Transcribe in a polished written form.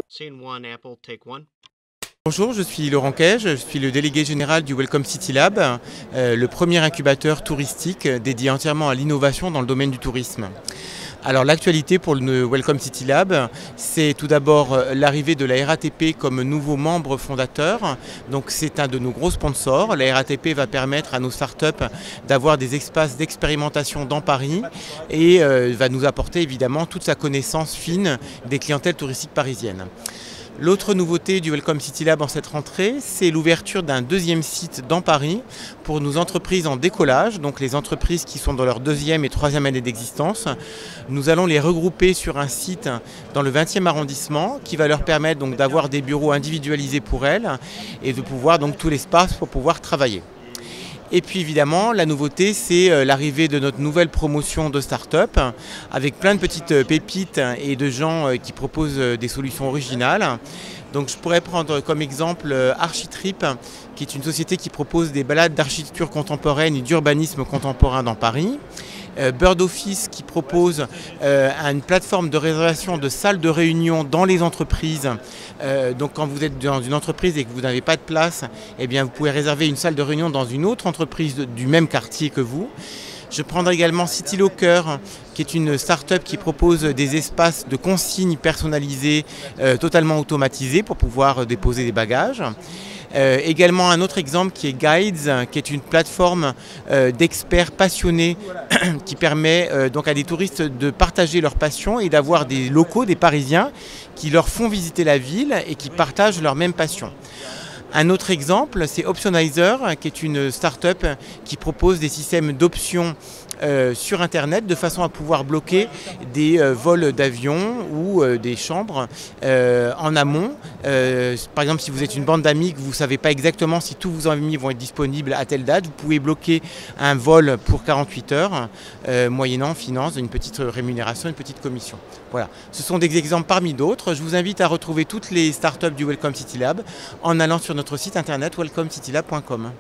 Scene one, Apple, take one. Bonjour, je suis Laurent Cage, je suis le délégué général du Welcome City Lab, le premier incubateur touristique dédié entièrement à l'innovation dans le domaine du tourisme. Alors l'actualité pour le Welcome City Lab, c'est tout d'abord l'arrivée de la RATP comme nouveau membre fondateur. Donc c'est un de nos gros sponsors. La RATP va permettre à nos startups d'avoir des espaces d'expérimentation dans Paris et va nous apporter évidemment toute sa connaissance fine des clientèles touristiques parisiennes. L'autre nouveauté du Welcome City Lab en cette rentrée, c'est l'ouverture d'un deuxième site dans Paris pour nos entreprises en décollage, donc les entreprises qui sont dans leur deuxième et troisième année d'existence. Nous allons les regrouper sur un site dans le 20e arrondissement qui va leur permettre donc d'avoir des bureaux individualisés pour elles et de pouvoir donc tout l'espace pour pouvoir travailler. Et puis évidemment, la nouveauté, c'est l'arrivée de notre nouvelle promotion de start-up avec plein de petites pépites et de gens qui proposent des solutions originales. Donc je pourrais prendre comme exemple Architrip, qui est une société qui propose des balades d'architecture contemporaine et d'urbanisme contemporain dans Paris. Bird Office qui propose une plateforme de réservation de salles de réunion dans les entreprises. Donc quand vous êtes dans une entreprise et que vous n'avez pas de place, eh bien vous pouvez réserver une salle de réunion dans une autre entreprise du même quartier que vous. Je prendrai également City Locker, qui est une start-up qui propose des espaces de consignes personnalisés, totalement automatisés pour pouvoir déposer des bagages. Également un autre exemple qui est Guides, qui est une plateforme d'experts passionnés qui permet donc à des touristes de partager leur passion et d'avoir des locaux, des Parisiens, qui leur font visiter la ville et qui partagent leur même passion. Un autre exemple, c'est Optionizer, qui est une start-up qui propose des systèmes d'options sur Internet de façon à pouvoir bloquer des vols d'avion ou des chambres en amont. Par exemple, si vous êtes une bande d'amis que vous ne savez pas exactement si tous vos amis vont être disponibles à telle date, vous pouvez bloquer un vol pour 48 heures, moyennant en finance une petite rémunération, une petite commission. Voilà. Ce sont des exemples parmi d'autres. Je vous invite à retrouver toutes les startups du Welcome City Lab en allant sur notre site internet welcomecitylab.com.